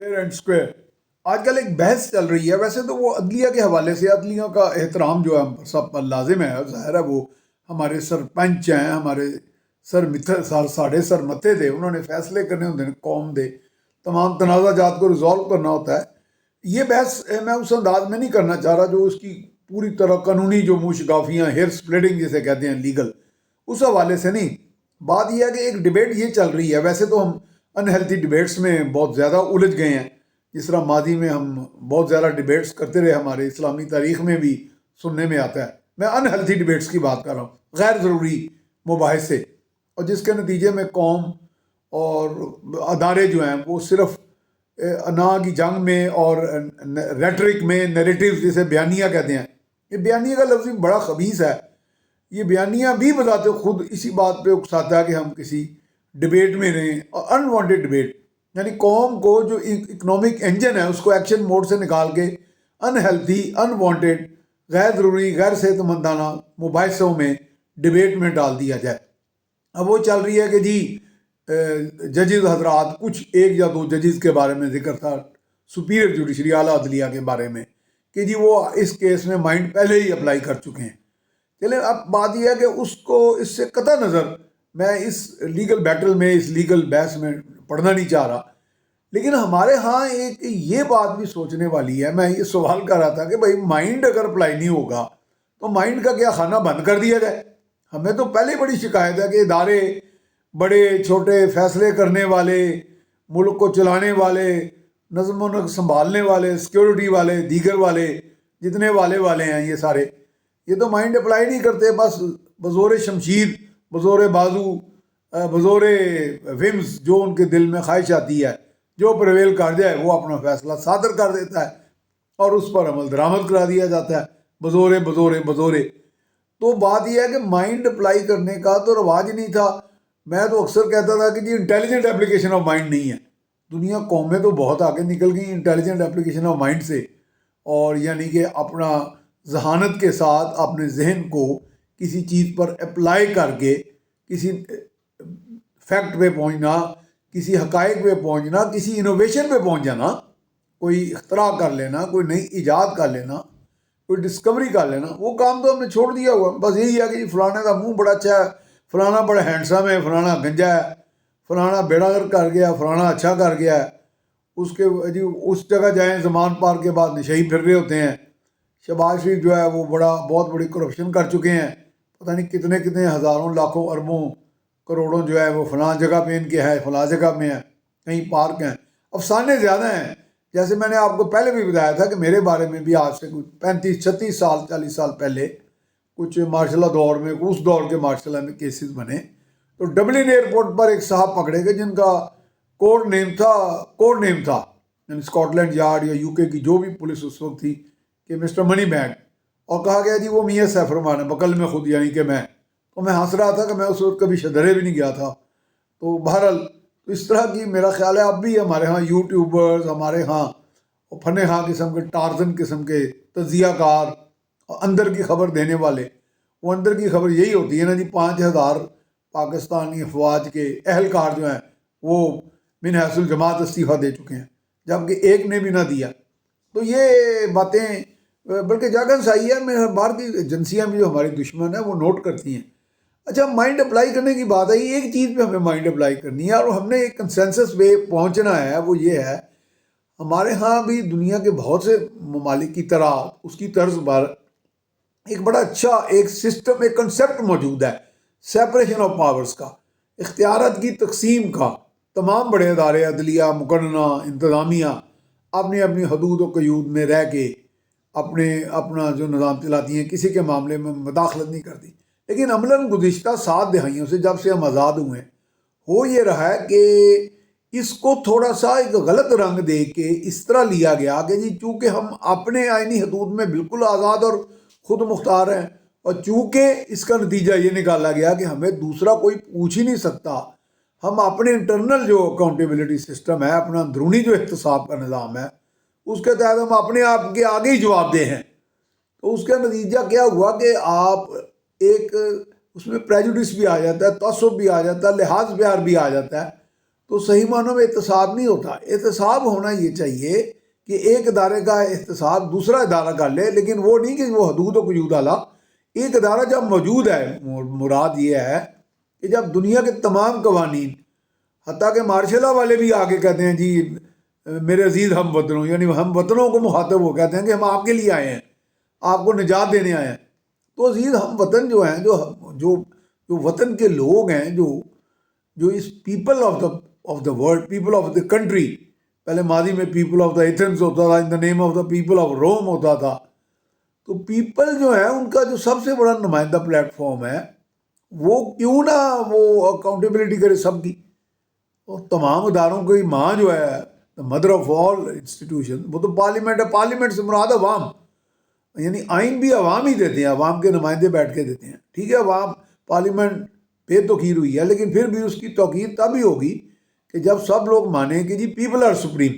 Fair and square آج کل ایک بحث چل رہی ہے. ویسے تو وہ عدلیہ کے حوالے سے عدلیہ کا احترام جو ہے ہم سب پر لازم ہے. ظاہر ہے وہ ہمارے سرپنچ ہیں, ہمارے ساڑھے سر متھے دے, انہوں نے فیصلے کرنے ہوتے ہیں قوم دے, تمام تنازع کو ریزالو کرنا ہوتا ہے. یہ بحث میں اس انداز میں نہیں کرنا چاہ رہا جو اس کی پوری طرح قانونی جو منہ شگافیاں, ہیئر سپلٹنگ جسے کہتے ہیں لیگل, اس حوالے سے نہیں. بات یہ ہے کہ ایک ڈبیٹ یہ چل رہی ہے. ویسے تو ہم انہیلتھی ڈبیٹس میں بہت زیادہ الجھ گئے ہیں, جس طرح ماضی میں ہم بہت زیادہ ڈبیٹس کرتے رہے, ہمارے اسلامی تاریخ میں بھی سننے میں آتا ہے. میں انہیلتھی ڈبیٹس کی بات کر رہا ہوں, غیر ضروری مباحثے, اور جس کے نتیجے میں قوم اور ادارے جو ہیں وہ صرف انا کی جنگ میں اور ریٹرک میں, نیریٹو جسے بیانیہ کہتے ہیں, یہ بیانیہ کا لفظ بڑا خبیث ہے. یہ بیانیہ بھی بذات خود اسی بات پہ اکساتا ہے کہ ہم کسی ڈبیٹ میں رہیں, اور انوانٹیڈ ڈبیٹ یعنی قوم کو جو اکنامک انجن ہے اس کو ایکشن موڈ سے نکال کے انہیلتھی, انوانٹیڈ, غیر ضروری, غیر صحت مندانہ مباحثوں میں, ڈبیٹ میں ڈال دیا جائے. اب وہ چل رہی ہے کہ جی ججز حضرات, کچھ ایک یا دو ججز کے بارے میں ذکر تھا, سپیریئر جوڈیشری اعلیٰ عدلیہ کے بارے میں, کہ جی وہ اس کیس میں مائنڈ پہلے ہی اپلائی کر چکے ہیں. چلیں, اب بات یہ ہے کہ اس سے قطع نظر میں اس لیگل بیٹل میں, اس لیگل بحث میں پڑھنا نہیں چاہ رہا. لیکن ہمارے ہاں ایک یہ بات بھی سوچنے والی ہے. میں یہ سوال کر رہا تھا کہ بھائی مائنڈ اگر اپلائی نہیں ہوگا تو مائنڈ کا کیا خانہ بند کر دیا جائے؟ ہمیں تو پہلے بڑی شکایت ہے کہ ادارے, بڑے چھوٹے فیصلے کرنے والے, ملک کو چلانے والے, نظم و نسق سنبھالنے والے, سیکیورٹی والے, دیگر والے, جتنے والے ہیں یہ سارے, یہ تو مائنڈ اپلائی نہیں کرتے. بس بزور شمشیر, بزور بازو, بزور ومز, جو ان کے دل میں خواہش آتی ہے, جو پرویل کر جائے وہ اپنا فیصلہ صادر کر دیتا ہے اور اس پر عمل درآمد کرا دیا جاتا ہے, بزورے. تو بات یہ ہے کہ مائنڈ اپلائی کرنے کا تو رواج ہی نہیں تھا. میں تو اکثر کہتا تھا کہ جی انٹیلیجنٹ اپلیکیشن آف مائنڈ نہیں ہے. دنیا قومیں تو بہت آگے نکل گئی انٹیلیجنٹ اپلیکیشن آف مائنڈ سے, اور یعنی کہ اپنا ذہانت کے ساتھ اپنے ذہن کو کسی چیز پر اپلائی کر کے کسی فیکٹ پہ پہنچنا, کسی حقائق پہ پہنچنا, کسی انوویشن پہ پہنچ جانا, کوئی اختراع کر لینا, کوئی نئی ایجاد کر لینا, کوئی ڈسکوری کر لینا, وہ کام تو ہم نے چھوڑ دیا ہوا. بس یہی ہے کہ فلانے کا منہ بڑا اچھا ہے, فلانا بڑا ہینڈسم ہے, فلانا گنجا ہے, فلانا بیڑا گرک کر گیا, فلانا اچھا کر گیا ہے, اس کے جی اس جگہ جائیں زمان پار کے بعد نشئی پھر رہے ہوتے ہیں. شہباز شریف جو ہے وہ بہت بڑی کرپشن کر چکے ہیں, پتہ نہیں کتنے کتنے ہزاروں لاکھوں اربوں کروڑوں جو ہے وہ فلاں جگہ پہ ان کے ہے, فلاں جگہ میں ہے, کہیں پارک ہیں. افسانے زیادہ ہیں. جیسے میں نے آپ کو پہلے بھی بتایا تھا کہ میرے بارے میں بھی آج سے کچھ 35-36 سال 40 سال پہلے کچھ مارشل دور میں, اس دور کے مارشل میں کیسز بنے. تو ڈبلن ایئرپورٹ پر ایک صاحب پکڑے گئے جن کا کوڈ نیم تھا یعنی اسکاٹ لینڈ یارڈ یا یو کے کی جو بھی پولیس اس وقت تھی, کہ مسٹر منی بیگ, اور کہا گیا جی وہ میاں سیف الرحمان ہے, بکل میں خود, یعنی کہ میں. تو میں ہنس رہا تھا کہ میں اس وقت کبھی شدرے بھی نہیں گیا تھا. تو بہرحال اس طرح کی میرا خیال ہے اب بھی ہمارے ہاں یوٹیوبرز, ہمارے ہاں فن ہاں قسم کے, ٹارزن قسم کے تجزیہ کار, اندر کی خبر دینے والے. وہ اندر کی خبر یہی ہوتی ہے نا جی, 5,000 پاکستانی افواج کے اہلکار جو ہیں وہ من حیث الجماعت استعفیٰ دے چکے ہیں, جبکہ ایک نے بھی نہ دیا. تو یہ باتیں بلکہ جاگن سائی ہے, میں باہر کی ایجنسیاں بھی جو ہماری دشمن ہیں وہ نوٹ کرتی ہیں. اچھا, مائنڈ اپلائی کرنے کی بات آئی, ایک چیز پہ ہمیں مائنڈ اپلائی کرنی ہے, اور ہم نے ایک کنسنسس پہ پہنچنا ہے. وہ یہ ہے, ہمارے ہاں بھی دنیا کے بہت سے ممالک کی طرح اس کی طرز پر ایک بڑا اچھا ایک سسٹم, ایک کنسیپٹ موجود ہے سیپریشن آف پاورز کا, اختیارات کی تقسیم کا. تمام بڑے ادارے, عدلیہ, مقننہ, انتظامیہ, اپنی اپنی حدود و قیود میں رہ کے اپنا جو نظام چلاتی ہیں, کسی کے معاملے میں مداخلت نہیں کرتی. لیکن عملاً گزشتہ 7 دہائیوں سے جب سے ہم آزاد ہوئے ہیں, ہو یہ رہا ہے کہ اس کو تھوڑا سا ایک غلط رنگ دے کے اس طرح لیا گیا کہ جی چونکہ ہم اپنے آئینی حدود میں بالکل آزاد اور خود مختار ہیں, اور چونکہ اس کا نتیجہ یہ نکالا گیا کہ ہمیں دوسرا کوئی پوچھ ہی نہیں سکتا, ہم اپنے انٹرنل جو اکاؤنٹیبلٹی سسٹم ہے, اپنا اندرونی جو احتساب کا نظام ہے, اس کے تحت ہم اپنے آپ کے آگے ہی جواب دہ ہیں. تو اس کا نتیجہ کیا ہوا کہ آپ ایک اس میں پریجوڈس بھی آ جاتا ہے, تعصب بھی آ جاتا ہے, لحاظ پیار بھی آ جاتا ہے. تو صحیح معنوں میں احتساب نہیں ہوتا. احتساب ہونا یہ چاہیے کہ ایک ادارے کا احتساب دوسرا ادارہ کر لے، لیکن وہ نہیں کہ وہ حدود و قیود والا. ایک ادارہ جب موجود ہے، مراد یہ ہے کہ جب دنیا کے تمام قوانین، حتیٰ کہ مارشل لا والے بھی آگے کہتے ہیں جی میرے عزیز ہم وطنوں، یعنی ہم وطنوں کو مخاطب وہ کہتے ہیں کہ ہم آپ کے لیے آئے ہیں، آپ کو نجات دینے آئے ہیں. تو عزیز ہم وطن جو ہیں، جو وطن کے لوگ ہیں، جو اس people of the world, people of the country, پہلے ماضی میں پیپل آف دا ایتھنس ہوتا تھا، in the name of the people of Rome ہوتا تھا. تو پیپل جو ہے ان کا جو سب سے بڑا نمائندہ پلیٹ فارم ہے، وہ کیوں نہ وہ اکاؤنٹیبلٹی کرے سب کی. اور تمام اداروں کی ماں جو ہے، مدر آف آل انسٹیٹیوشن، وہ تو پارلیمنٹ ہے. پارلیمنٹ سے مراد عوام، یعنی آئین بھی عوام ہی دیتے ہیں، عوام کے نمائندے بیٹھ کے دیتے ہیں. ٹھیک ہے، عوام پارلیمنٹ بے توقیر ہوئی ہے، لیکن پھر بھی اس کی توقیر تب ہی ہوگی کہ جب سب لوگ مانیں کہ جی پیپل آر سپریم.